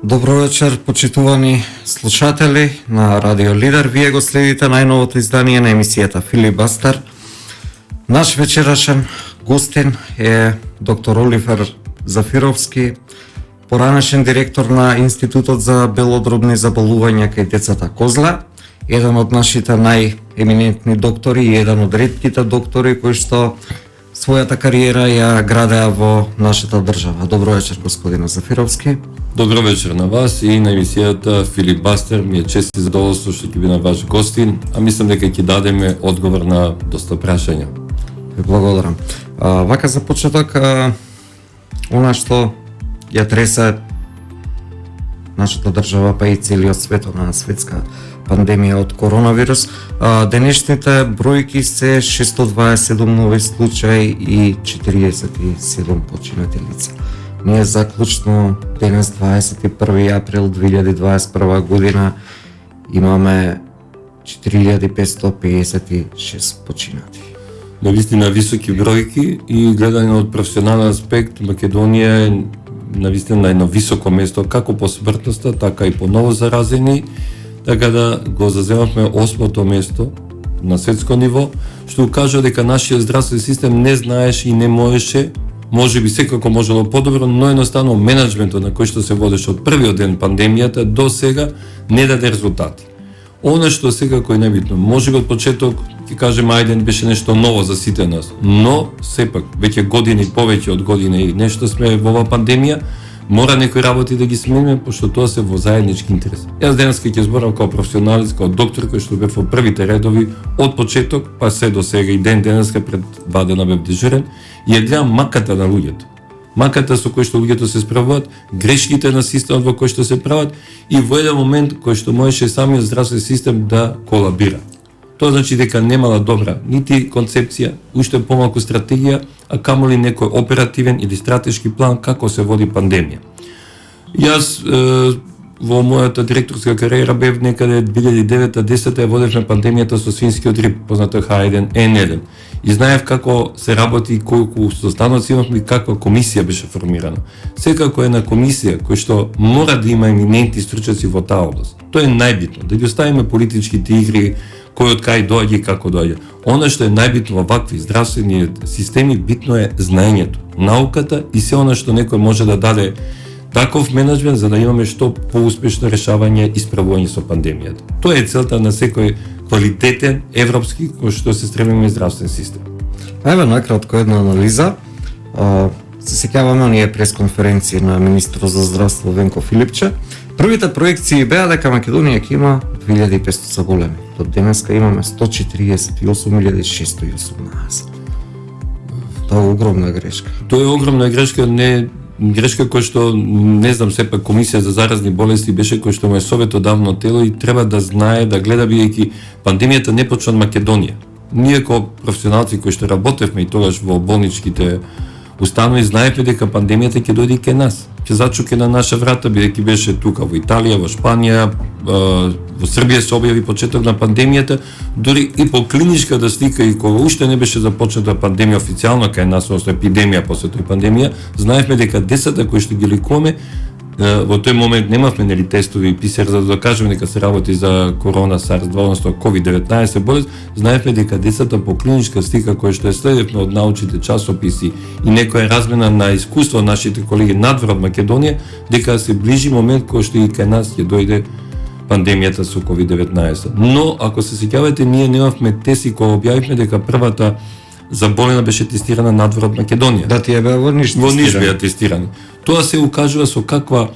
Добро вечер, почитувани слушатели на Радио Лидер. Вие го следите најновото издание на емисијата Филибастер. Наш вечерашен гостин е доктор Оливер Зафировски, поранешен директор на Институтот за белодробни заболувања кај децата Козла, еден од нашите најеминентни доктори и еден од ретките доктори кои што својата кариера ја градеа во нашата држава. Добро вечер, господине Зафировски. Добро вечер на вас и на емисијата Филибастер. Ми е чест и задоволство што ќе биде ваш гостин, а мислам дека ќе дадеме одговор на доста прашања. Ви благодарам. Вака за почеток, она што ја тресе нашата држава, па и целиот свет, на светска пандемија од коронавирус, денешните бројки се 627 нови случаи и 47 починати лица. Ние заклучно денес 21 април 2021 година имаме 4556 починати. Навистина високи бројки и гледање од професионален аспект, Македонија е навистина на едно високо место како по смртноста, така и по ново заразени, така да го заземавме 8-то место на светско ниво, што укажува дека нашиот здравствен систем не знаеше и не можеше, можеби секако можело подобро, но едноставно менеджментот на кој што се водеше од првиот ден пандемијата до сега не даде резултати. Она што секако е најбитно, можеби од почеток ќе кажеме ајде беше нешто ново за сите нас, но сепак веќе години, повеќе од година и нешто сме во оваа пандемија, мора некои работи да ги смениме, пошто тоа се во заеднички интерес. Јас денеска ќе зборам како професионалист, како доктор кој што бев во првите редови од почеток па се до сега и денеска пред 2 дена бев дежурен и ја гледам маката на луѓето. Маката со кој што луѓето се справуваат, грешките на системот во кој што се прават и во еден момент кој што можеше самиот здравствен систем да колабира. Тоа значи дека немала добра нити концепција, уште помалку стратегија, а камоли некој оперативен или стратешки план како се води пандемија. Јас во мојата директорска кариера бев некаде 2009-10 ја водевме пандемијата со свинскиот грип, позната H1N1. И знаев како се работи, колку состаноци имавме и каква комисија беше формирана. Секако една комисија кој што мора да има еминентни стручњаци во таа област. Тоа е најбитно, да ги оставиме политичките игри, кој од кај доаѓа и како доаѓа. Она што е најбитно во вакви здравствени системи, битно е знаењето, науката и се она што некој може да даде таков менеджмент за да имаме што поуспешно решавање и справување со пандемијата. Тоа е целта на секој квалитетен европски кој што се стремиме здравствен систем. Еве накратко една анализа. Се сеќаваме оние пресконференции на министрот за здравство Венко Филипче. Првите проекции беа дека Македонија ќе има 2500 заболени. До денеска имаме 148.618. Тоа е огромна грешка. Тоа е огромна грешка, не грешка кој што не знам, сепак комисија за заразни болести беше кој што му е советодавно тело и треба да знае, да гледа, бидејќи пандемијата не почна од Македонија. Ние како професионалци кои што работевме и тогаш во болничките установи знаевме дека пандемијата ќе дојде и кај нас. Ќе зачуке на наша врата, бидејќи беше тука во Италија, во Шпанија, во Србија се објави почеток на пандемијата, дури и по клиничката слика и кога уште не беше започната пандемија официјално кај нас, одnosno епидемија после тој пандемија, знаевме дека децата кои што ги лекуваме во тој момент немавме нели тестови и ПСР за да докажеме дека се работи за корона, SARS-2, одnosno COVID-19 болест, знаевме дека децата по клиничка слика која што ја следевме од научните часописи и некоја размена на искуство од нашите колеги надвор од Македонија, дека се ближи момент кој што и кај нас ќе дојде пандемијата со COVID-19. Но ако се сеќавате, ние немавме тест кога објавивме дека првата заболена беше тестирана надвор од Македонија. Да, тие беа во Ниш беа тестирани. Тоа се укажува со каква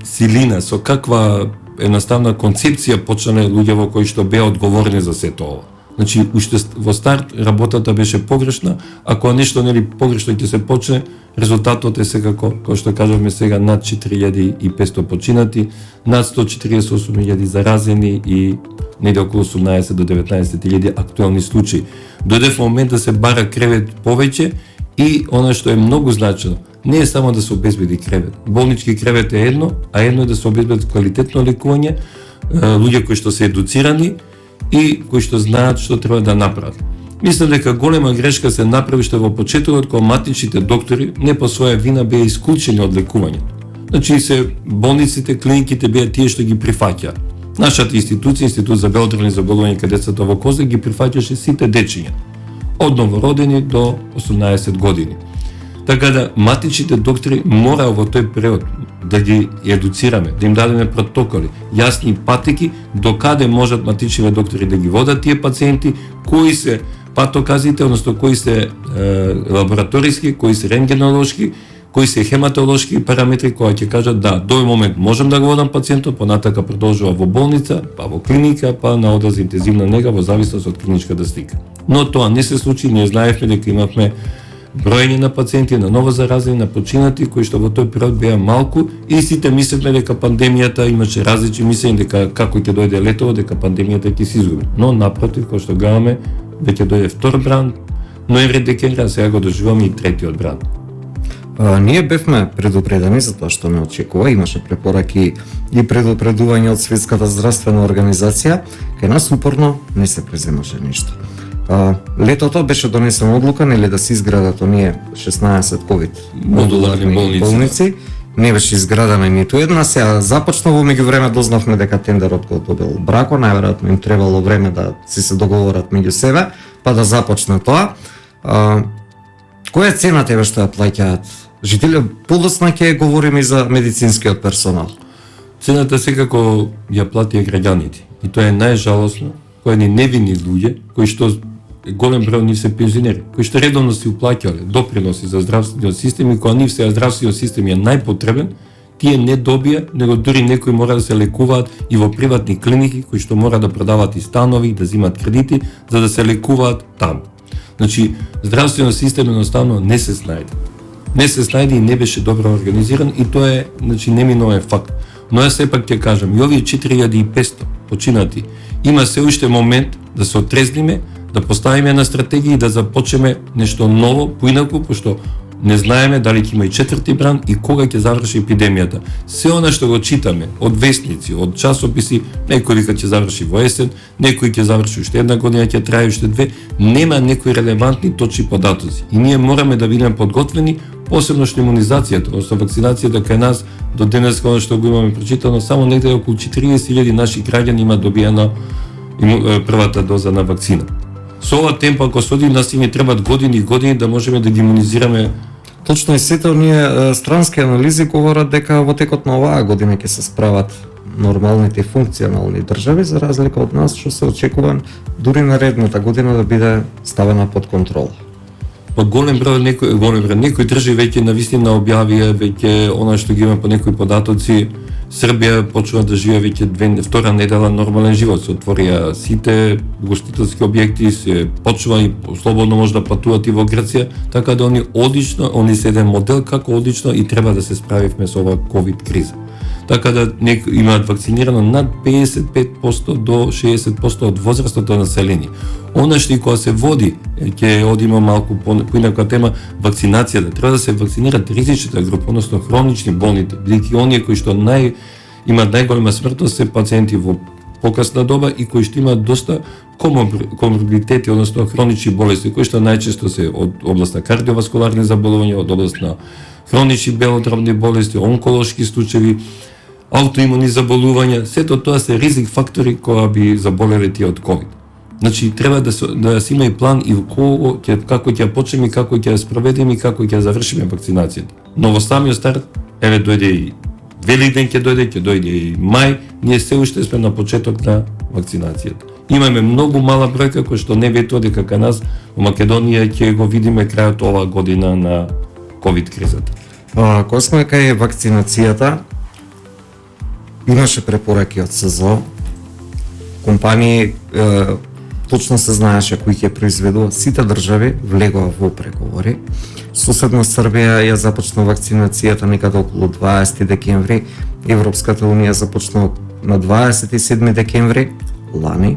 силина, со каква едноставна концепција почнале луѓе во кои што беа одговорни за сето ова. Значи, уште во старт работата беше погрешна, ако нешто нели погрешно ќе се почне, резултатот е секако, кој што кажавме сега, над 4500 починати, над 148.000 заразени и неде околу 18 до 19.000 актуелни случаи. Дојде во момент да се бара кревет повеќе и она што е многу значено, не е само да се обезбеди кревет. Болнички кревет е едно, а едно е да се обезбеди квалитетно лекување, луѓе кои што се едуцирани и кои што знаат што треба да направат. Мислам дека голема грешка се направи што во почетокот кога матичните доктори не по своја вина беа исклучени од лекувањето. Значи се болниците, клиниките беа тие што ги прифаќа. Нашата институција, Институт за белодробни заболувања кај децата во Козле, ги прифаќаше сите дечиња, од новородени до 18 години. Така да матичните доктори мора во тој период да ги едуцираме, да им дадеме протоколи, јасни патеки до каде можат матичните доктори да ги водат тие пациенти, кои се патоказите, односно кои се лабораториски, кои се рентгенолошки, кои се хематолошки параметри кои ќе кажат да, до овој момент можам да го водам пациентот, понатака продолжува во болница, па во клиника, па на одел за интензивна нега во зависност од клиничката слика. Но тоа не се случи, ние знаевме дека имавме броење на пациенти, на ново заразени, на починати, кои што во тој период беа малку и сите мислевме дека пандемијата имаше различни мислења дека како ќе дојде летово, дека пандемијата ќе се изгуби. Но напротив, кој што гледаме, веќе дојде втор бран, ноември, декември, а сега го доживуваме и третиот бран. Ние бевме предупредени за тоа што не очекува, имаше препораки и предупредување од Светската здравствена организација, кај нас упорно не се преземаше ништо. Летото беше донесена одлука нели да се изградат оние 16 ковид модуларни болници. Не беше изградена ниту една, сега започна во меѓувреме дознавме дека тендерот го добил Брако, најверојатно им требало време да се договорат меѓу себе, па да започне тоа. Која е цената што ја плаќаат жители? Подоцна ќе говориме и за медицинскиот персонал. Цената секако ја платија граѓаните. И тоа е најжалосно, кои ни невини луѓе, кои што голем број нив се пензионери, кои што редовно си уплаќале доприноси за здравствениот систем и кога нив сега здравствениот систем е најпотребен, тие не добија, него дури некои мора да се лекуваат и во приватни клиники, кои што мора да продават и станови, да земат кредити, за да се лекуваат таму. Значи, здравствениот систем едноставно не се снајде. Не се снајде и не беше добро организиран и тоа е, значи, неминовен факт. Но ја сепак ќе кажам, и овие 4500 починати, има се уште момент да се отрезниме, да поставиме на стратегија и да започнеме нешто ново, поинаку, пошто не знаеме дали ќе има и четврти бран и кога ќе заврши епидемијата. Се она што го читаме од весници, од часописи, некој вика ќе заврши во есен, некој ќе заврши уште една година, ќе трае уште две, нема некои релевантни точни податоци. И ние мораме да бидеме подготвени, посебно што имунизацијата, односно вакцинацијата кај нас до денес кога што го имаме прочитано, само негде околу 40.000 наши граѓани има добиена првата доза на вакцина. Со ова темпо, ако се оди, нас им требат години и години да можеме да ги имунизираме. Точно и сите оние странски анализи говорат дека во текот на оваа година ќе се справат нормалните и функционални држави, за разлика од нас, што се очекува дури наредната година да биде ставена под контрола. Па голем број некои држави веќе навистина објавија веќе она што ги има по некои податоци. Србија почува да живее веќе втора недела нормален живот, се отворија сите гостителски објекти, се почува и слободно може да патуват и во Грција, така да они се еден модел како одлично и треба да се справивме со оваа ковид криза. Така да имаат вакцинирано над 55% до 60% од возрастното население. Она што и кога се води, ќе одиме малку поинака тема, вакцинацијата. Треба да се вакцинираат ризичната група, односно хронични болните, бидејќи оние кои што имаат најголема смртност се пациенти во покасна доба и кои што имаат доста коморбидитети, односно хронични болести, кои што најчесто се од област на кардиоваскуларни заболувања, од област на хронични белодробни болести, онколошки случаи, аутоимуни заболувања, сето тоа се ризик фактори кои би заболеле тие од ковид. Значи треба да се има и план и како ќе почнеме, како ќе ја спроведеме и како ќе завршиме вакцинацијата. Но во самиот старт, еве дојде и Великден ќе дојде и мај, ние се уште сме на почеток на вакцинацијата. Имаме многу мала бројка кој што не ветува дека кај нас во Македонија ќе го видиме крајот оваа година на ковид кризата. Кога сме кај вакцинацијата, имаше препораки од СЗО, компании точно се знаеше кои ќе произведуваат, сите држави влегоа во преговори. Соседна Србија ја започна вакцинацијата некаде околу 20 декември, Европската унија започна на 27 декември лани.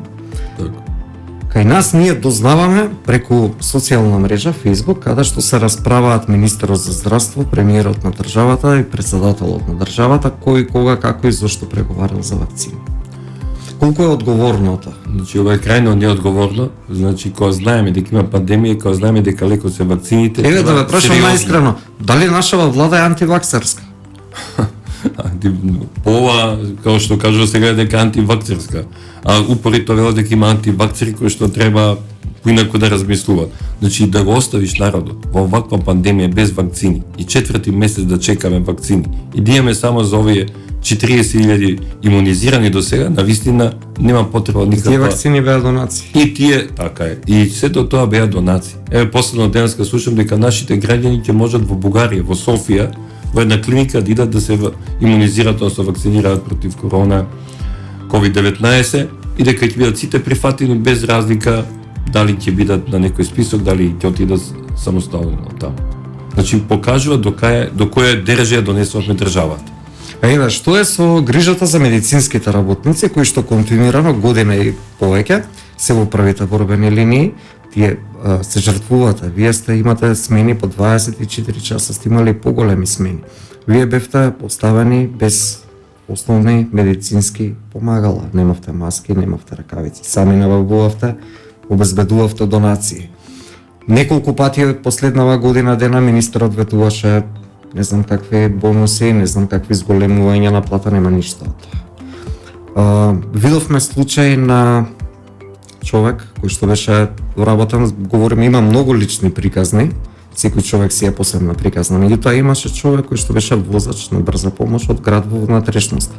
Кај нас ние дознаваме преку социјална мрежа Facebook, каде што се расправаат министерот за здравство, премиерот на државата и претседателот на државата, кој, кога, како и зошто преговарал за вакцини. Колку е одговорно тоа? Значи, ова е крајно неодговорно. Значи, кога знаеме дека има пандемија, кога знаеме дека лекот се вакцините... Еве да ве прашам најискрено, дали нашава влада е антиваксерска? По ова, како што кажува сега дека антивакцерска, а упорито велат дека има антивакцери кои што треба поинаку да размислуваат. Значи да го оставиш народот во оваква пандемија без вакцини и 4-ти месец да чекаме вакцини и да имаме само за овие 40.000 имунизирани до сега, навистина нема потреба никаква. Тие вакцини беа донации. И тие, така е. И сето тоа беа донации. Еве последно денеска слушам дека нашите граѓани ќе можат во Бугарија, во Софија, во една клиника да идат да се имунизираат, да се вакцинираат против корона, COVID-19 и дека ќе бидат сите прифатени без разлика дали ќе бидат на некој список, дали ќе отидат самостојно таму. Значи покажува до која држава донесовме државата. А еве, што е со грижата за медицинските работници кои што континуирано година и повеќе се во првите борбени линии, тие се жртвуваат. Вие имате смени по 24 часа, сте имали поголеми смени. Вие бевте поставени без основни медицински помагала. Немавте маски, немавте ракавици. Сами набавувавте, обезбедувавте донации. Неколку пати последнава година дена министерот ветуваше не знам какви бонуси, не знам какви зголемувања на плата, нема ништо од тоа. Видовме случај на човек кој што беше вработен, говориме, има многу лични приказни, секој човек си е посебна приказна, меѓутоа имаше човек кој што беше возач на брза помош од град во внатрешноста.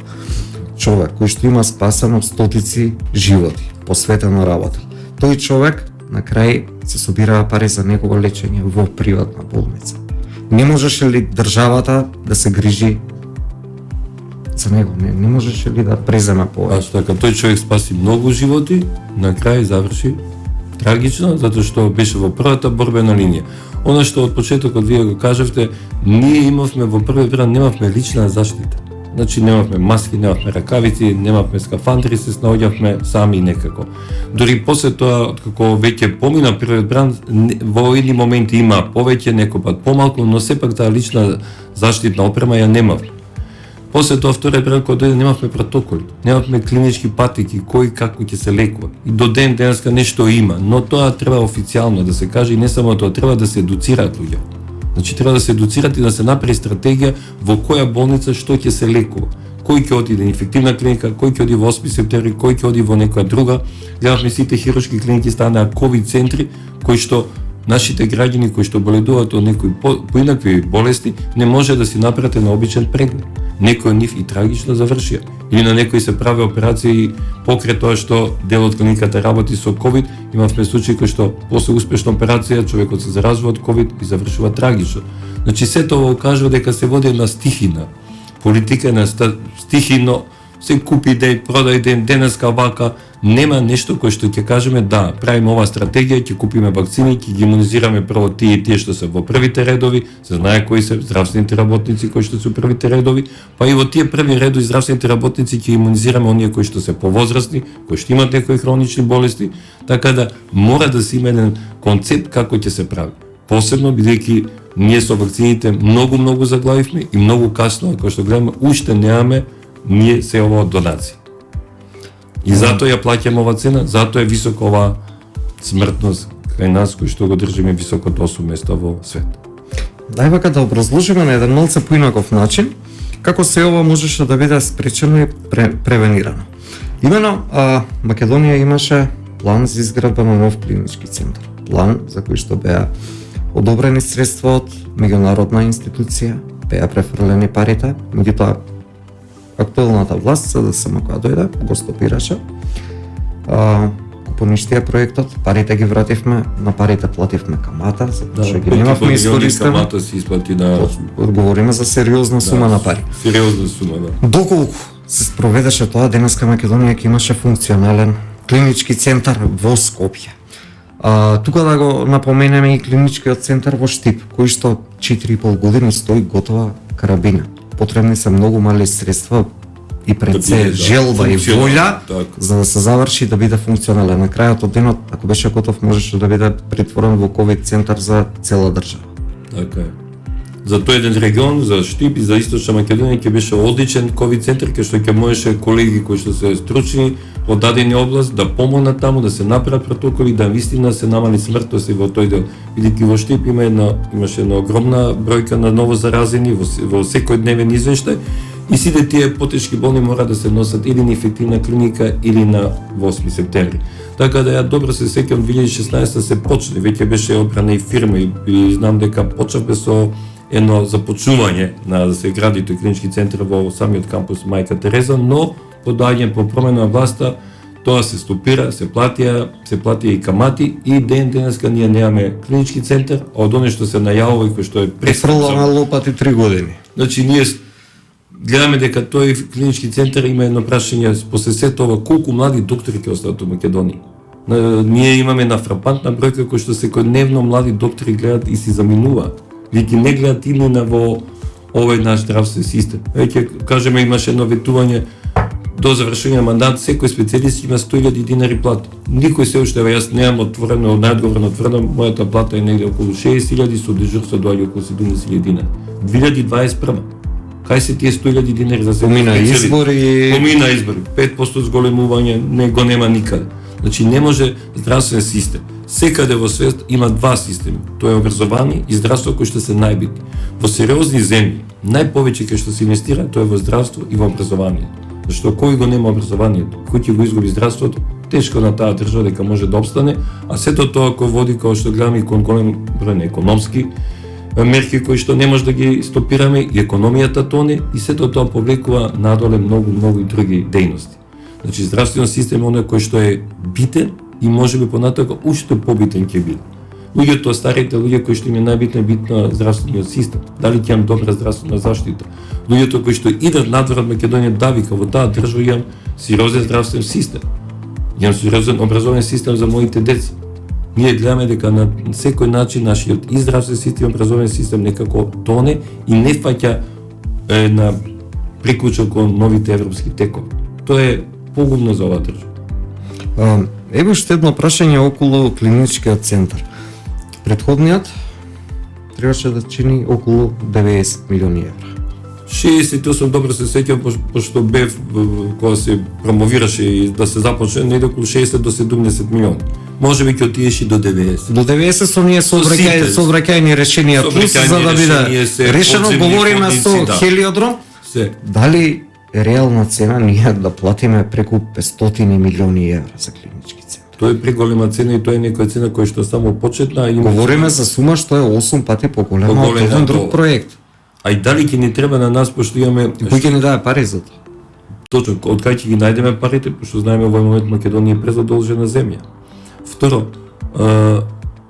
Човек кој што има спасено стотици животи, посветено работа. Тој човек на крај се собираа пари за негово лечење во приватна болница. Не можеше ли државата да се грижи за него? Не можеше ли да преземе повеќе? Така, тој човек спаси многу животи, на крај заврши трагично, затоа што беше во првата борбена линија. Она што од почетокот вие го кажавте, ние имавме во првиот ред, немавме лична заштита. Значи немавме маски, немавме ракавици, немавме скафандри, се снаоѓавме сами некако. Дори после тоа, откако веќе помина првиот бран, во едни моменти има повеќе, некој пат помалку, но сепак таа лична заштитна опрема ја немавме. После тоа вториот бран кога дојде немавме протоколи, немавме клинички патики кој како ќе се лекува. И до ден денеска нешто има, но тоа треба официјално да се каже и не само тоа, треба да се едуцираат луѓе. Значи треба да се едуцират и да се направи стратегија во која болница што ќе се лекува. Кој ќе оди на инфективна клиника, кој ќе оди во 8 септември, кој ќе оди во некоја друга. Гледавме сите хируршки клиники станаа ковид центри кои што нашите граѓани кои што боледуваат од некои поинакви болести не може да си направат на обичен преглед. Некои од нив и трагично завршија. Или на некои се прави операции покрај тоа што дел од клиниката работи со ковид, имавме случаи кои што после успешна операција човекот се заразува од ковид и завршува трагично. Значи сето ovo кажува дека се води една стихина. Политика на стихино, се купи ден, продај ден, денеска вака, нема нешто кој што ќе кажеме да, правиме ова стратегија, ќе купиме вакцини, ќе ги имунизираме прво тие и тие што се во првите редови, се знае кои се здравствените работници кои што се во првите редови, па и во тие први редови здравствените работници ќе имунизираме оние кои што се повозрасни, кои што имаат некои хронични болести, така да мора да се има еден концепт како ќе се прави. Посебно бидејќи ние со вакцините многу заглавивме и многу касно, кој што гледаме, уште немаме ние се ова од донации. И затоа ја плаќаме ова цена, затоа е висока ова смртност кај нас, кој што го држиме високото 8 место во свет. Дај вака да образложиме на еден малце поинаков начин како се ова можеше да биде спречено и превенирано. Имено, Македонија имаше план за изградба на нов клинички центар. План за кој што беа одобрени средства од меѓународна институција, беа префрлени парите, меѓутоа актуелната власт, СДСМ која дојде, го стопираше. Поништија проектот, парите ги вративме, на парите плативме камата, затоа што ги немавме искористено. Камата се исплати на... Говориме за сериозна сума на пари. Сериозна сума, да. Доколку се спроведеше тоа, денеска Македонија ќе имаше функционален клинички центар во Скопје. Тука да го напоменеме и клиничкиот центар во Штип, кој што 4,5 години стои готова карабина. Потребни се многу мали средства и пред се желба и волја за да се заврши да биде функционален. На крајот од денот, ако беше готов, можеше да биде претворен во ковид центар за цела држава. Така е. За тој еден регион, за Штип и за Источна Македонија ќе беше одличен ковид центар кај што ќе можеше колеги кои што се стручни од дадени област да помогнат таму, да се направат протоколи, да вистина се намали смртност и во тој дел. Бидејќи во Штип имаше една огромна бројка на ново заразени во секој дневен извештај И сите тие потешки болни мора да се носат или на инфективна клиника или на 8 септември. Така да ја добро се сеќавам 2016 се почне, веќе беше одбрана и фирма и знам дека почнавме со едно започнување на да се гради тој клинички центар во самиот кампус Мајка Тереза, но по промена на власта тоа се стопира, се платија и камати и денеска ние немаме клинички центар, а од оно што се најавува и кој што е префрлана лопати 3 години. Значи ние гледаме дека тој клинички центар има едно прашање после сето ова колку млади доктори ќе останат во Македонија. Ние имаме на фрапантна бројка кој што секојдневно млади доктори гледат и си заминуваат. Веќе не гледат и на во овој наш здравствен систем. Веќе кажеме имаше едно ветување до завршување на мандат секој специјалист има 100.000 динари плата. Никој се уште јас немам отворено, најодговорно тврдам, мојата плата е негде околу 60.000 со дежурство доаѓа околу 70.000 динари. 2021. Кај се тие 100.000 динари за секој специјалист? Помина избори. 5% зголемување не го нема никаде. Значи не може здравствен систем. Секаде во свет има два системи. Тоа е образование и здравство кои што се најбитни. Во сериозни земји најповеќе кај што се инвестира тоа е во здравство и во образование. Зашто кој го нема образованието, кој ќе го изгуби здравството, тешко на таа држава дека може да опстане, а сето тоа кој води као што гледаме и кон голем број на економски мерки кои што не може да ги стопираме и економијата тоне и сето тоа повлекува надоле многу и други дејности. Значи здравствениот систем е оној кој што е битен и можеби понатака уште побитен ќе биде. Луѓето, старите луѓе кои што им е битно здравствениот систем, дали ќе имам добра здравствена заштита. Луѓето кои што идат надвор од Македонија да вика во таа држава имам сериозен здравствен систем. Имам сериозен образовен систем за моите деца. Ние гледаме дека на секој начин нашиот и здравствен систем и образовен систем некако тоне и не фаќа на приклучок кон новите европски текови. Тоа е погубно за оваа држава. Еве уште едно прашање околу клиничкиот центар. Претходниот требаше да чини околу 90 милиони евра. 68 добро се сеќавам пошто бев кога се промовираше и да се започне негде околу 60 до 70 милиони. Можеби ќе отидеш и до 90. До 90 со ние сообраќајни решенија плюс за да биде решено, говориме со хелиодром. Дали реална цена ние да платиме преку 500 милиони евра за клинички центар? Тоа е преголема цена и тоа е некоја цена која што само почетна. Говориме за сума што е 8 пати поголема од еден друг проект. А и дали ќе ни треба на нас, пошто имаме... Кој ќе ни даде пари за тоа? Точно, од кај ќе ги најдеме парите, пошто знаеме во момент Македонија е презадолжена земја. Второ,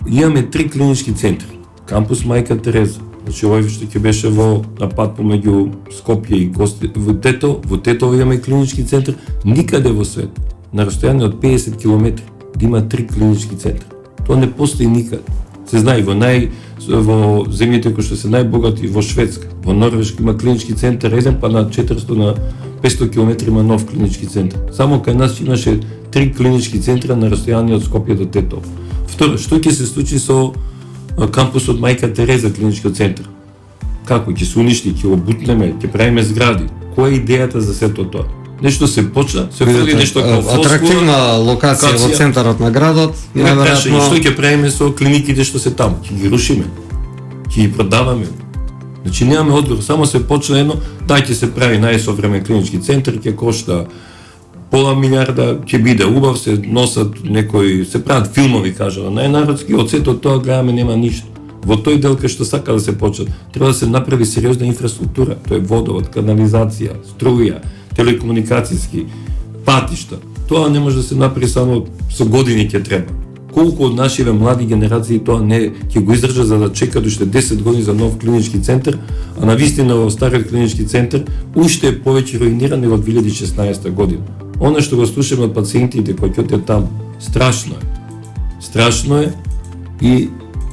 имаме 3 клинички центри. Кампус Мајка Тереза, значи овој што ќе беше во напад помеѓу Скопје и во Тетово имаме клинички центар, никаде во свет, на растојание од 50 км, да има 3 клинички центри. Тоа не постои никаде. Се знае во земјите кои што се најбогати, во Шведска, во Норвешка има клинички центар еден, па на 400 на 500 км има нов клинички центар. Само кај нас имаше 3 клинички центра на растојание од Скопје до Тетово. Второ, што ќе се случи со кампусот Мајка Тереза клиничкиот центар? Како ќе се уништи, ќе го бутнеме, ќе правиме згради? Која е идејата за сето тоа? Нешто се почна, се вели нешто како флоскула, атрактивна локација во центарот на градот. Неверојатно. Што ќе правиме со клиниките што се таму? Ќе ги рушиме? Ќе ги продаваме? Значи немаме одговор, само се почна едно, дај ќе се прави најсовремен клинички центар, ќе кошта пола милиарда, ќе биде убав, се носат некои, се прават филмови, кажа, најнародски, од сето тоа гледаме нема ништо. Во тој дел кај што сака да се почне, треба да се направи сериозна инфраструктура, тоа е водовод, канализација, струја, телекомуникацијски, патишта. Тоа не може да се направи само со години ќе треба. Колку од нашиве млади генерации тоа не ќе го издржа за да чекат уште 10 години за нов клинички центар, а на вистина во стариот клинички центар уште е повеќе руиниран nego 2016 година. Оно што го слушаме од пациентите кои ќе одат таму, страшно е. Страшно е и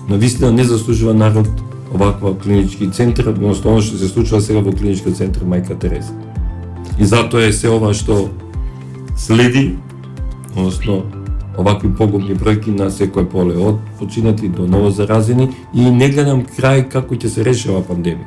на вистина не заслужува народ оваква клинички центар, односно оно што се случува сега во клиничкиот центар Мајка Тереза. И затоа е се ова што следи, односно овакви погубни бројки на секој поле, од починати до ново заразени и не гледам крај како ќе се реши оваа пандемија.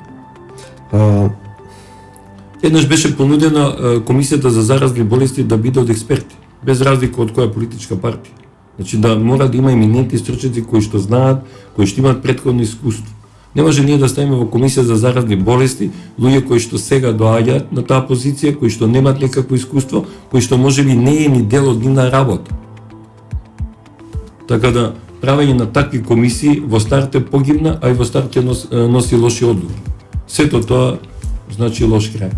Еднаш беше понудена Комисијата за заразни болести да биде од експерти, без разлика од која политичка партија. Значи да мора да има еминентни стручњаци кои што знаат, кои што имаат претходно искуство. Не може ние да ставиме во комисија за заразни болести луѓе кои што сега доаѓаат на таа позиција, кои што немаат некакво искуство, кои што можеби не е ни дел од нивна работа. Така да правење на такви комисии во старт е погибна, а и во старт ќе носи лоши одлуки. Сето тоа значи лош крај.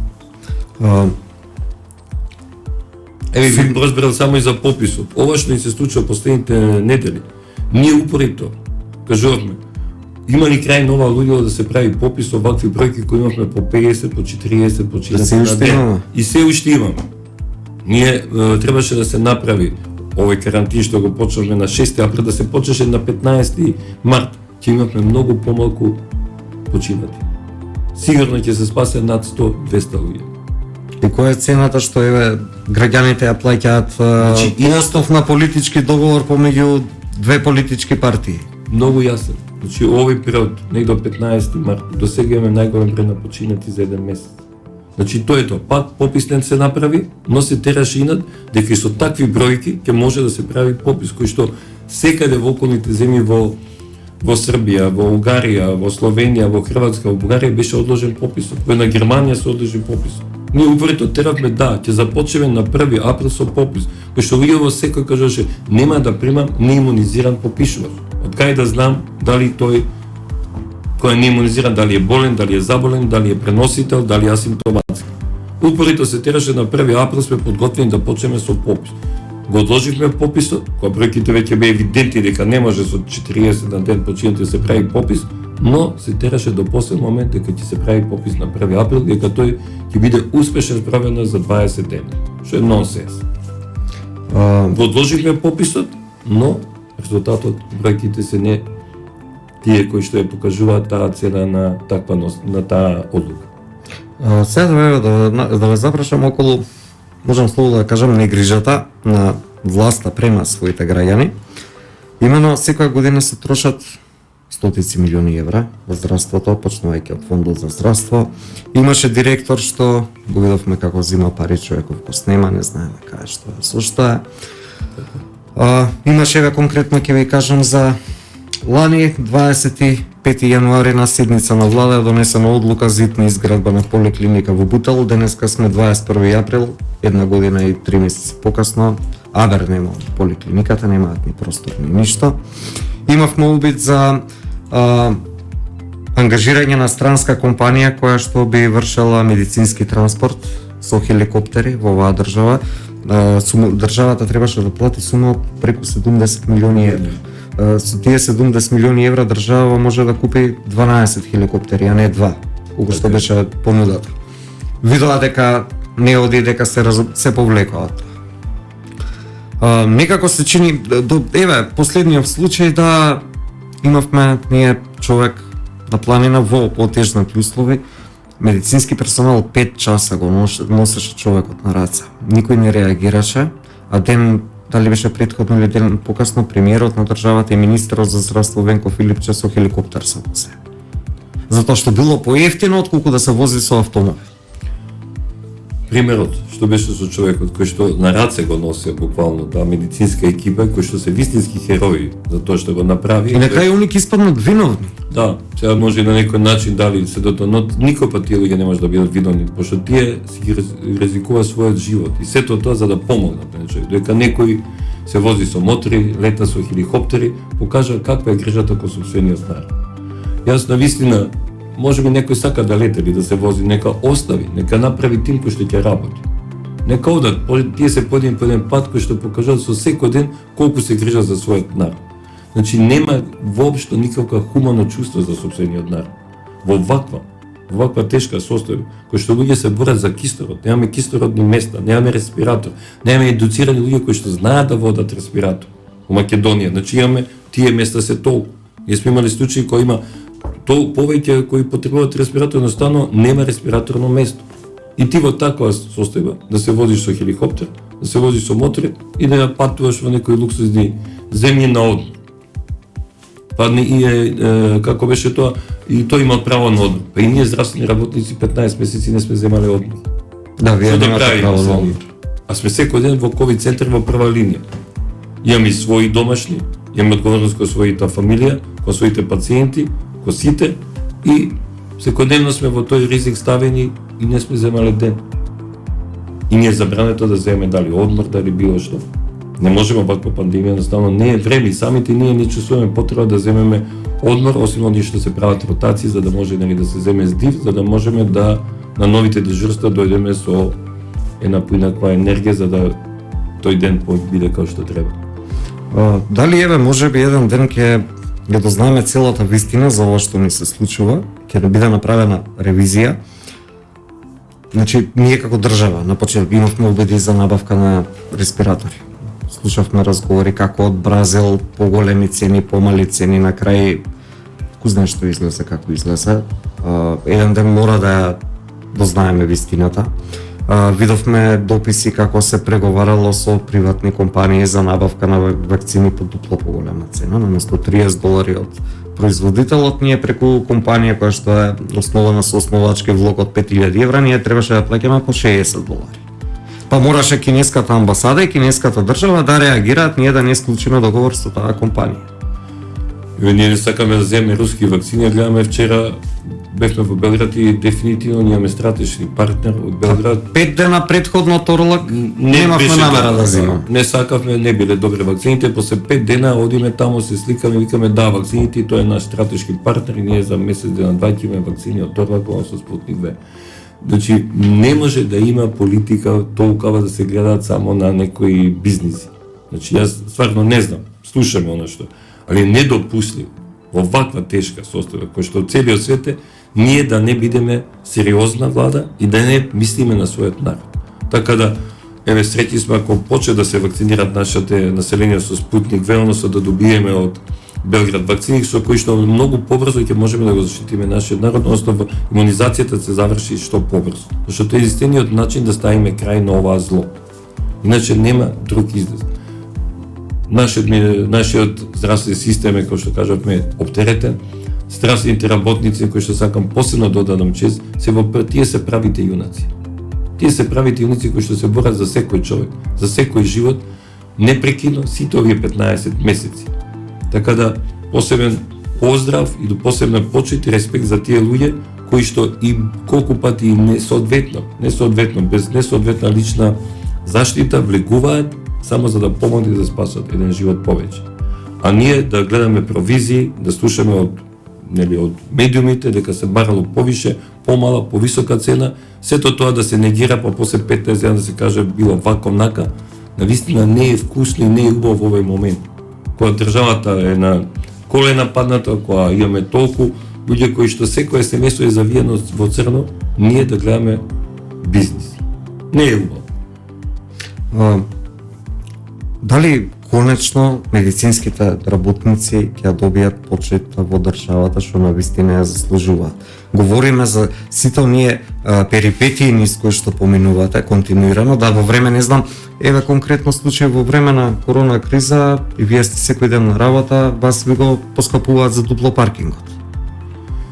Еве ви разберал само и за пописот. Ова што ни се случува последните недели, ние упорито кажувавме, има ли крај нова луѓе да се прави попис овакви бројки кои имавме по 50, по 40, по 40 на ден. И се уште имаме. Ние требаше да се направи овој карантин што го почнавме на 6 април, да се почнеше на 15 март, ќе имавме многу помалку починати. Сигурно ќе се спасе над 100-200 луѓе. И која е цената што еве граѓаните ја плаќаат и основ на политички договор помеѓу две политички партии? Многу јасен. Значи овој период, негде до 15 март, до сега имаме најголем број на починати за еден месец. Значи тоа е тоа. Пат попис не се направи, но се тераше инат дека со такви бројки ќе може да се прави попис кој што секаде во околните земји во Србија, во Унгарија, во Словенија, во Хрватска, во Бугарија беше одложен пописот. Во на Германија се одложи пописот. Ние упорито теравме ќе започнеме на 1 април со попис, кој што луѓе во секој кажеше нема да примам неимунизиран попишувач. Од кај да знам дали тој кој е неимунизиран, дали е болен, дали е заболен, дали е преносител, дали е асимптоматски. Упорито се тераше на 1 април сме подготвени да почнеме со попис. Го одложивме пописот, кога бројките веќе беа евидентни дека не може со 40 на ден починати да се прави попис, но се тераше до последен момент дека ќе се прави попис на 1 април, дека тој ќе биде успешен справено за 20 дена, што е нонсенс. Го одложивме пописот, но резултатот, бројките се не тие кои што ја покажуваат таа цена на таа одлука. Сега да ве запрашам околу, можам слободно да кажам, негрижата на власта према своите граѓани. Имено секоја година се трошат стотици милиони евра во здравството, почнувајќи од фондот за здравство. Имаше директор што го видовме како взима пари, човеков го снема, не знаеме кај што е, со што е. Имаше еве конкретно ќе ви кажам за лани 25 јануари на седница на влада е донесена одлука за итна изградба на поликлиника во Бутел. Денеска сме 21 април, една година и 3 месеци покасно, абер нема поликлиниката, немаат ни простор ни ништо. Имавме обид за ангажирање на странска компанија која што би вршела медицински транспорт со хеликоптери во оваа држава. Државата требаше да плати сума преку 70 милиони евра. Со тие 70 милиони евра држава може да купи 12 хеликоптери, а не 2, колку што беше понудата. Видела дека не оди, дека се повлекоат. Некако се чини, еве, последниот случај да имавме ние човек на планина во потежнати услови, медицински персонал 5 часа го носеше човекот на раце. Никој не реагираше, а ден, дали беше претходно или ден покасно, премиерот на државата и министерот за здравство Венко Филипче со хеликоптер се возе. Затоа што било поевтино отколку да се вози со автомобил. Примерот што беше со човекот кој што на раце го носи буквално таа медицинска екипа, кои што се вистински херои за тоа што го направи. И на крај они испаднат виновни. Да, сега може и на некој начин дали се дото, но никој пат тие луѓе не може да бидат виновни, пошто тие си ги ризикува својот живот и сето тоа за да помогнат на човек. Дека некој се вози со мотори, лета со хеликоптери, покажа каква е грижата кон сопствениот народ. Јас навистина може би некој сака да лети или да се вози, нека остави, нека направи тим кој што ќе работи. Нека одат, тие се по еден пат кој што покажат со секој ден колку се грижат за својот народ. Значи нема воопшто никаква хумано чувство за сопствениот народ. Во ваква тешка состојба, кој што луѓе се борат за кислород, немаме кислородни места, немаме респиратор, немаме едуцирани луѓе кои што знаат да водат респиратор. Во Македонија, значи имаме тие места се толку. Ние сме имали случаи кои има повеќе кои потребуваат респиратор, едноставно нема респираторно место. И ти во таква состојба да се возиш со хеликоптер, да се возиш со мотори и да ја патуваш во некои луксузни земји на одмор. Па и како беше тоа, и тој има право на одмор. Па и ние здравствени работници 15 месеци не сме земале одмор. Да, вие немате право на одмор. А сме секој ден во ковид центар во прва линија. Имаме и своји домашни, имаме одговорност кон својата фамилија, кон своите пациенти, кон сите, И секојдневно сме во тој ризик ставени и не сме земале ден. И ни е забрането да земеме дали одмор, дали било што. Не можеме ваква пандемија, едноставно не е време и самите ние не чувствуваме потреба да земеме одмор, освен оние што се прават ротации, за да може да се земе здив, за да можеме да на новите дежурства дојдеме со една поинаква енергија за да тој ден биде како што треба. Дали еве можеби еден ден ќе дознаеме целата вистина за ова што ни се случува, ќе биде направена ревизија. Значи, ние како држава, на почеток имавме обиди за набавка на респиратори. Слушавме разговори како од Бразил, поголеми цени, помали цени, на крај, ку знае што излезе, како излезе. Еден ден мора да дознаеме вистината. Видовме дописи како се преговарало со приватни компании за набавка на вакцини по дупло поголема цена, наместо $30 од производителот, ние преку компанија која што е основана со основачки влог од €5000, ние требаше да плаќаме по $60. Па мораше кинеската амбасада и кинеската држава да реагираат ние да не исклучиме договор со таа компанија. Ние не сакаме да земеме руски вакцини, гледаме вчера бевме во Белград и дефинитивно ние имаме стратешки партнер од Белград. 5 дена предходно Торлак немавме намера да земаме. Не сакавме, не биле добри вакцините, после 5 дена одиме таму, се сликаме, викаме да, вакцините и тој е наш стратешки партнер и ние за месец дена дваќаме вакцини од Торлак со Спутник V. Значи, не може да има политика толкова да се гледаат само на некои бизниси. Значи, јас стварно не знам, слушаме оно што, али недопустливо во ваква тешка состојба, кој што целиот свет е, ние да не бидеме сериозна влада и да не мислиме на својот народ. Така да, еве, среќни сме ако почне да се вакцинираат нашите население со Спутник V, односно да добиеме од Белград вакцини, со кои што многу побрзо ќе можеме да го заштитиме нашиот народ, односно имунизацијата се заврши што побрзо. Зашто тоа е единствениот начин да ставиме крај на оваа зло. Иначе нема друг излез. Нашиот здравствен систем е, кој што кажавме, оптеретен. Здравствените работници, кои што сакам посебно да додадам чест, тие се правите јунаци. Тие се правите јуници кои што се борат за секој човек, за секој живот, непрекинно сите овие 15 месеци. Така да, посебен поздрав и до посебна почит и респект за тие луѓе кои што и колку пати и несоодветно, без несоодветна лична заштита влегуваат само за да помогнат да спасат еден живот повеќе. А ние да гледаме провизии, да слушаме од медиумите дека се барало повише, помала, повисока цена, сето тоа да се негира, па после 15 дена да се каже било вако нака, навистина не е вкусно и не е убаво во овој момент. Кога државата е на колена падната, кога имаме толку луѓе кои што секое семејство е завиено во црно, ние да гледаме бизнис. Не е убаво. Дали конечно медицинските работници ќе добијат почит во државата што навистина ја заслужуваат? Говориме за сите оние перипетии низ кои што поминувате континуирано, да во време, не знам, еве конкретно случај во време на корона криза и вие сте секој ден на работа, вас ви го поскапуваат за дупло паркингот.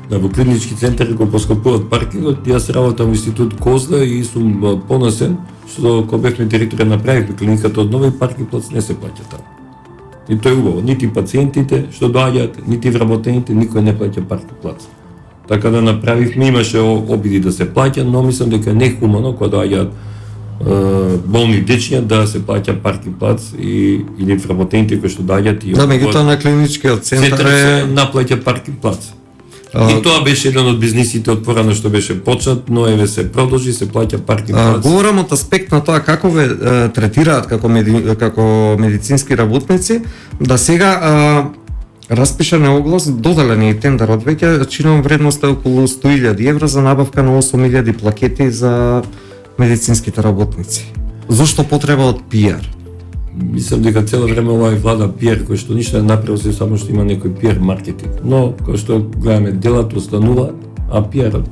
Да, во клинички центари го поскапуваат паркингот, јас работам во Институт Козла и сум поносен што кога бевме директори направивме клиниката од нова и паркинг плац не се плаќа таму. И тоа е убаво, нити пациентите што доаѓаат, нити вработените, никој не плаќа паркинг плац. Така да направивме, имаше обиди да се плаќа, но мислам дека не е хумано кога доаѓаат болни дечиња да се плаќа паркинг плац или вработените кои што доаѓаат и меѓутоа на клиничкиот центар се наплаќа паркинг плац. И тоа беше еден од бизнисите од порано што беше почнат, но еве се продолжи, се плаќа паркинг плац. Говорам од аспект на тоа како ве третираат како медицински работници, да сега распишан е оглас, доделен е тендерот веќе, чином вредноста е околу €100,000 за набавка на 8,000 плакети за медицинските работници. Зошто потреба од пиар? Мислам дека цело време оваа влада пиар кој што ништо не направил, се само што има некој пиар маркетинг. Но кој што гледаме делата останува, а пиарот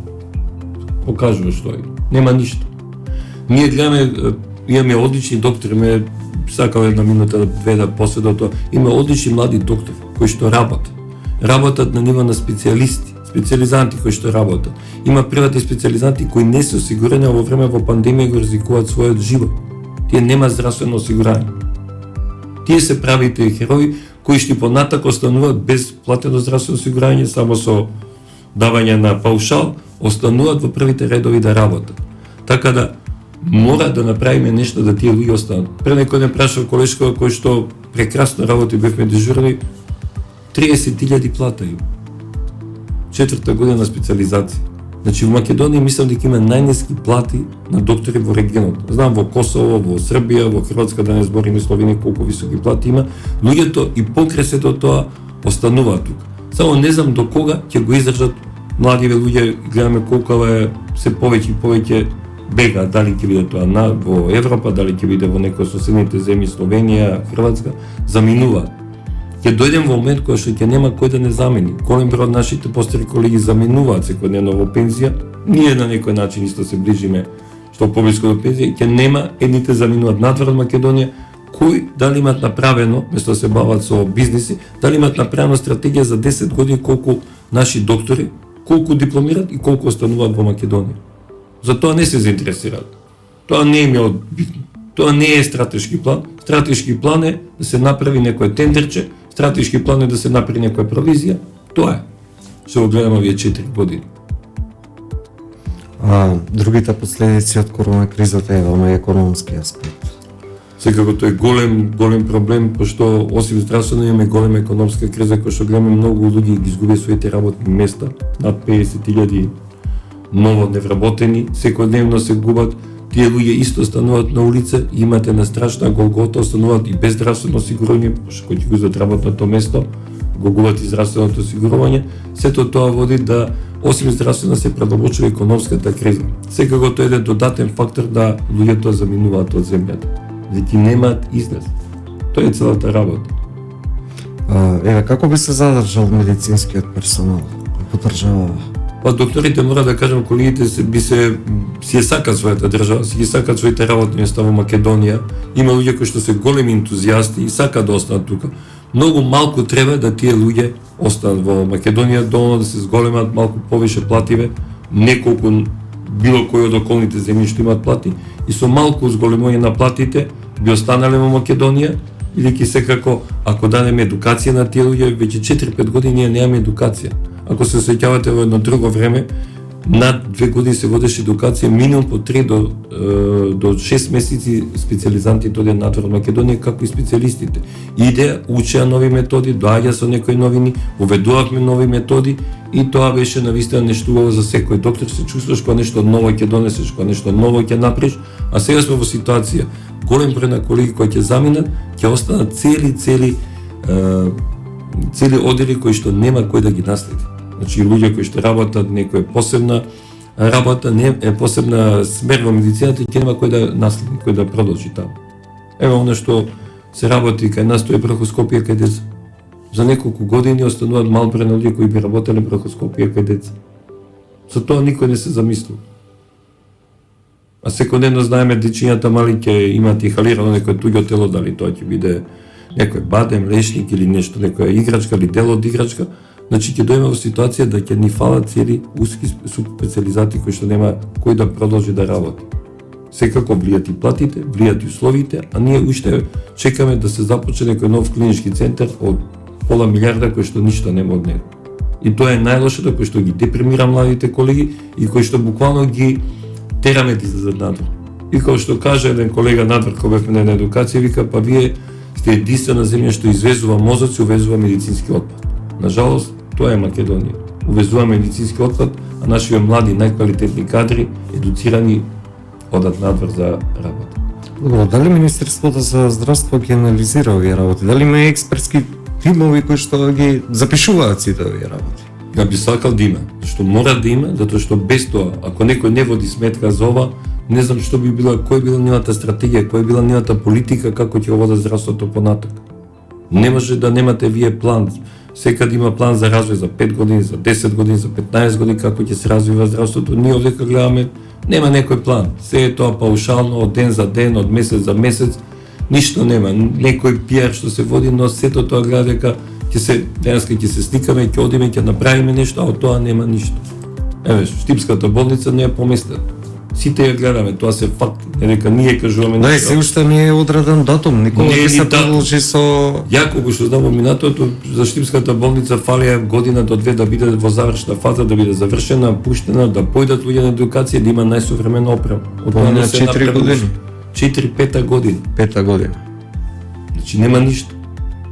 покажува што е. Нема ништо. Ние гледаме, имаме одлични доктори, ме сакам една минута две да последо тоа. Има одлични млади доктори кои што работат на нива на специјализанти кои што работат. Има приватни специјализанти кои не се осигурени, а во време во пандемија го ризикуваат својот живот. Тие нема здравствено осигурање. Тие се правите херои кои што понатако остануваат без платено здравствено осигурање, само со давање на паушал, остануваат во првите редови да работат. Така да мора да направиме нешто да тие луѓе останат. Пред некој ден прашав колешкава кој што прекрасно работи, бевме дежурни, 30.000 плата има. 4-та година специализација. Значи во Македонија мислам дека има најниски плати на доктори во регионот. Знам во Косово, во Србија, во Хрватска, да не збориме Словенија колку високи плати има. Луѓето и покрај сето тоа остануваат тука. Само не знам до кога ќе го издржат младиве луѓе, гледаме колку е се повеќе и повеќе бега, дали ќе биде тоа во Европа, дали ќе биде во некои соседните земји, Словенија, Хрватска, заминуваат. Ќе дојдем во момент кој што ќе нема кој да не замени. Голем број од нашите постари колеги заминуваат секојдневно во пензија. Ние на некој начин исто се ближиме што поблиску до пензија, ќе нема, едните заминуваат надвор од Македонија, кои дали имаат направено, место да се бават со бизниси, дали имаат направено стратегија за 10 години колку наши доктори, колку дипломираат и колку остануваат во Македонија. За тоа не се заинтересираат. Тоа не им е битно. Тоа не е стратешки план. Стратешки план е да се направи некој тендерче, стратешки план е да се направи некоја провизија. Тоа е. Се го гледаме овие 4 години. Другите последици од корона кризата е оној економски аспект. Секако тој голем проблем, пошто осим здравствено имаме голема економска криза, која што гледаме многу луѓе ги изгубија своите работни места, над 50.000 ново невработени, секојдневно се губат. Тие луѓе исто стануваат на улица, имате на страшна голгота, остануваат и без здравствено осигурување, пошто кој ќе го изгубат работното место, го губат и здравственото осигурување. Сето тоа води да осим здравствено се продолбочува економската криза. Секако тоа е еден додатен фактор да луѓето заминуваат од земјата. Веќе немаат излез. Тоа е целата работа. Еве, како би се задржал медицинскиот персонал по држава? Па докторите мора да кажам, колегите си сакаат својата држава, си ги сакаат своите работни места во Македонија. Има луѓе кои што се големи ентузијасти и сакаат да останат тука. Многу малку треба да тие луѓе останат во Македонија, доволно да се зголемат малку повише плативе, неколку било кој од околните земји што имаат плати, и со малку зголемување на платите би останале во Македонија, бидејќи секако ако дадеме едукација на тие луѓе, веќе 4-5 години ние немаме едукација. Ако се сеќавате во едно друго време, над 2 години се водеше едукација, минимум по 3 до 6 месеци специализантите одеа надвор од Македонија, како и специјалистите. Иде, учеа нови методи, доаѓа со некои новини, уведувавме нови методи и тоа беше навистина нешто убаво за секој доктор. Се чувствуваш кога нешто ново ќе донесеш, кога нешто ново ќе направиш, а сега сме во ситуација голем број на колеги кои ќе заминат, ќе останат цели одели кои што нема кој да ги наследи. Значи луѓе кои што работат некоја посебна работа, посебна смер во медицината, ќе нема кој да наследи, кој да продолжи таму. Ево оно што се работи кај нас, тоа е брахоскопија кај деца. За неколку години остануваат мал број на луѓе кои би работеле брахоскопија кај деца. За тоа никој не се замислува. А секојдневно знаеме дечињата мали ќе имаат инхалирано некој туѓо тело, дали тоа ќе биде некој бадем, лешник или нешто, некоја играчка или дел од играчка. Значи ќе дојме во ситуација да ќе ни фалат цели уски специализати кои што нема кој да продолжи да работи. Секако влијат и платите, влијат и условите, а ние уште чекаме да се започне некој нов клинички центар од пола милиарда кој што ништо нема од него. И тоа е најлошото кој што ги депримира младите колеги и кој што буквално ги тераме да излезат надвор. И кој што каже еден колега надвор кој бевме на едукација, вика па вие сте единствена земја што извезува мозоци, увезува медицински отпад. Нажалост, тоа е Македонија. Увезува медицински отпад, а нашите млади, најквалитетни кадри, едуцирани, одат надвор за работа. Добро, дали Министерството за здравство ги анализира овие работи? Дали има експертски тимови кои што ги запишуваат сите овие работи? Ја би сакал да има, што мора да има, затоа што без тоа, ако некој не води сметка за ова, не знам што би била, кој била нивната стратегија, кој била нивната политика, како ќе водат здравството понатак. Не може да немате вие план. Секад има план за развој за 5 години, за 10 години, за 15 години, како ќе се развива здравството. Ние овдека гледаме, нема некој план. Се е тоа паушално, од ден за ден, од месец за месец, ништо нема. Некој пиар што се води, но сето тоа гледа дека денеска ќе се сликаме, ќе одиме, ќе направиме нешто, а од тоа нема ништо. Еве, Штипската болница не е поместена. Сите ја гледаме, тоа се факт, не дека ние кажуваме Да, и се уште не е одреден датум, никога Не е ќе ни се датум. продолжи со... Ја колку што знам во минатото за Штипската болница фалија година до две да биде во завршна фаза, да биде завршена, пуштена, да појдат луѓе на едукација, да има најсовремена опрема. Од тоа Помина не се 4 направи години. уште. 4-5 година. 5 година. Значи нема ништо.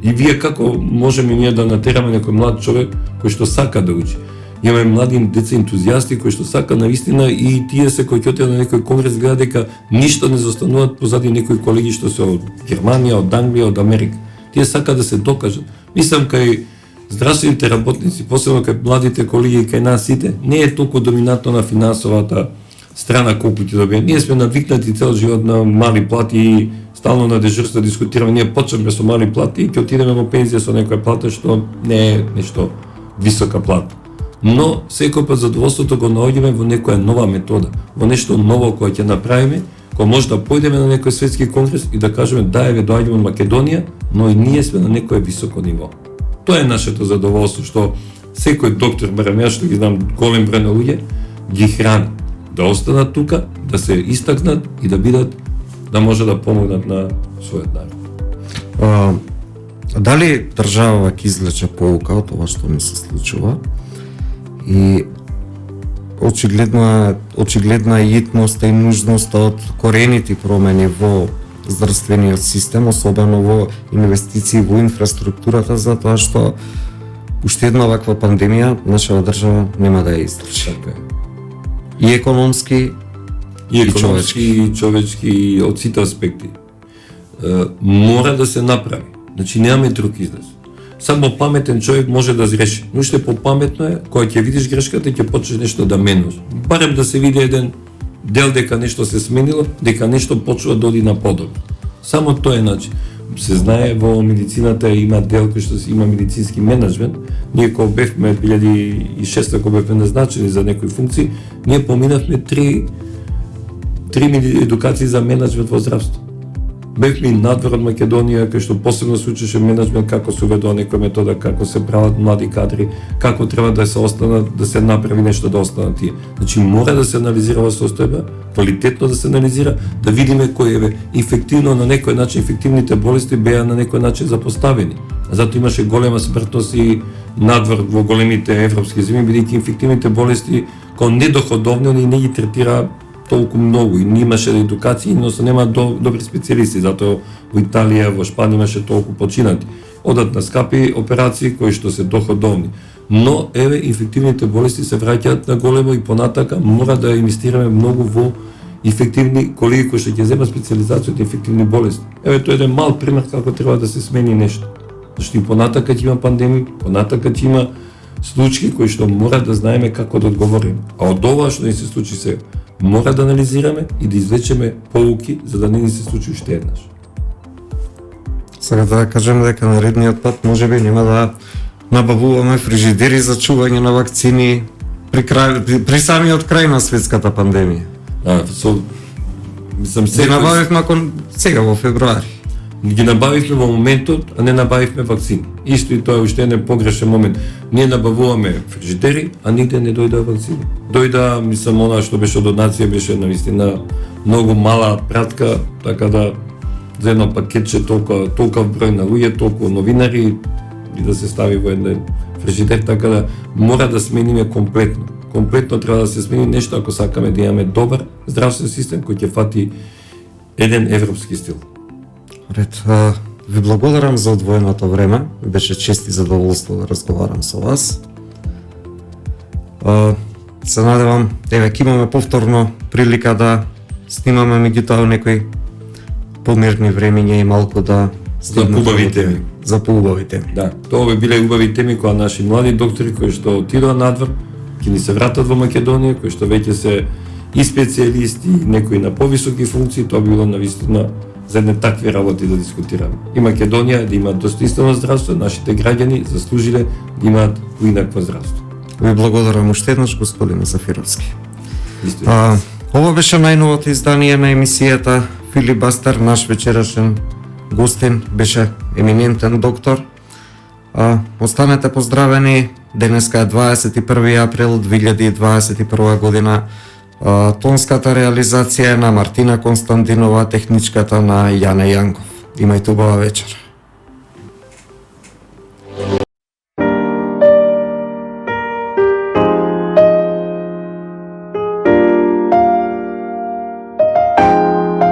И вие како можеме ние да натераме некој млад човек кој што сака да учи? Имаме млади деца ентузијасти кои што сака навистина и тие се кои ќе отидат на некој конгрес гледа дека ништо не застануваат позади некои колеги што се од Германија, од Англија, од Америка. Тие сака да се докажат. Мислам кај здравствените работници, посебно кај младите колеги и кај нас сите, не е толку доминантно на финансовата страна колку ќе добие. Ние сме навикнати цел живот на мали плати и стално на дежурство дискутираме. Ние почнеме со мали плати и ќе отидеме во пензија со некоја плата што не е нешто висока плата. Но секој пат задоволството го наоѓаме во некоја нова метода, во нешто ново кое ќе направиме, кога може да појдеме на некој светски конгрес и да кажеме да еве доаѓаме од Македонија, но и ние сме на некое високо ниво. Тоа е нашето задоволство што секој доктор, барем јас што ги знам голем број на луѓе, ги храни да останат тука, да се истакнат и да бидат да може да помогнат на својот народ. Дали држава ќе извлече поука од ова што ни се случува? И очигледна е итноста и нужноста од корените промени во здравствениот систем, особено во инвестиции во инфраструктурата, затоа што уште една ваква пандемија нашава држава нема да ја издржи. Така е. И економски, И економски, и човечки, и од сите аспекти. Мора да се направи. Значи немаме друг излез. Само паметен човек може да згреши. Но уште попаметно е, кога ќе видиш грешката, ќе почнеш нешто да менуваш. Барем да се види еден дел дека нешто се сменило, дека нешто почува да оди на подобро. Само тоа е начин. Се знае во медицината има дел кој што има медицински менеджмент. Ние кога бевме 2006 кога бевме назначени за некои функции, ние поминавме три едукации за менеджмент во здравство. Бевме и надвор од Македонија, кај што посебно се учеше менеджмент, како се уведува некоја метода, како се прават млади кадри, како треба да се останат, да се направи нешто да останат тие. Значи мора да се анализира во состојба, квалитетно да се анализира, да видиме кој е ефективно на некој начин, ефективните болести беа на некој начин запоставени. Затоа имаше голема смртност и надвор во големите европски земји, бидејќи инфективните болести кога недоходовни и не ги третира толку многу и имаше едукација, но се нема добри специјалисти, затоа во Италија, во Шпанија имаше толку починати. Одат на скапи операции кои што се доходовни. Но еве инфективните болести се враќаат на големо и понатака мора да инвестираме многу во ефективни колеги кои што ќе земат специјализација од инфективни болести. Еве тоа е еден мал пример како треба да се смени нешто. Зашто и понатака ќе има пандемија, понатака ќе има случаи кои што мора да знаеме како да одговориме. А од ова што ни се случи сега, мора да анализираме и да извлечеме поуки за да не ни се случи уште еднаш. Сега да кажем дека наредниот пат можеби нема да набавуваме фрижидери за чување на вакцини при самиот крај на светската пандемија. Мислам Ги набавивме сега во февруари. Ги набавивме во моментот, а не набавивме вакцини. Исто и тоа е уште еден погрешен момент. Ние набавуваме фрижидери, а нигде не дојдоа вакцини. Дојда, мислам, она што беше донација беше навистина многу мала пратка, така да за едно пакетче толку број на луѓе, толку новинари и да се стави во еден фрижидер, така да мора да смениме комплетно. Комплетно треба да се смени нешто ако сакаме да имаме добар здравствен систем кој ќе фати еден европски стил. Ред, ви благодарам за одвоеното време. Беше чест и задоволство да разговарам со вас. Се надевам, еве, ќе имаме повторно прилика да снимаме меѓутоа некои помирни времиња и малку да За поубави теми. За поубави теми. Да, тоа би биле убави теми кога наши млади доктори кои што отидоа надвор, ќе ни се вратат во Македонија, кои што веќе се и специјалисти, и некои на повисоки функции, тоа би било навистина за едне такви работи да дискутираме. И Македонија да има достоинствено здравство, нашите граѓани заслужиле да имаат уинакво здравство. Ви благодарам уште еднаш, господин Зафировски. Исто. Ова беше најновото издание на емисијата Филип Бастар. Наш вечерашен гостин беше еминентен доктор. Останете поздравени. Денеска е 21 април 2021 година. Тонската реализација е на Мартина Константинова, техничката на Јане Јанков. Имајте убава вечер.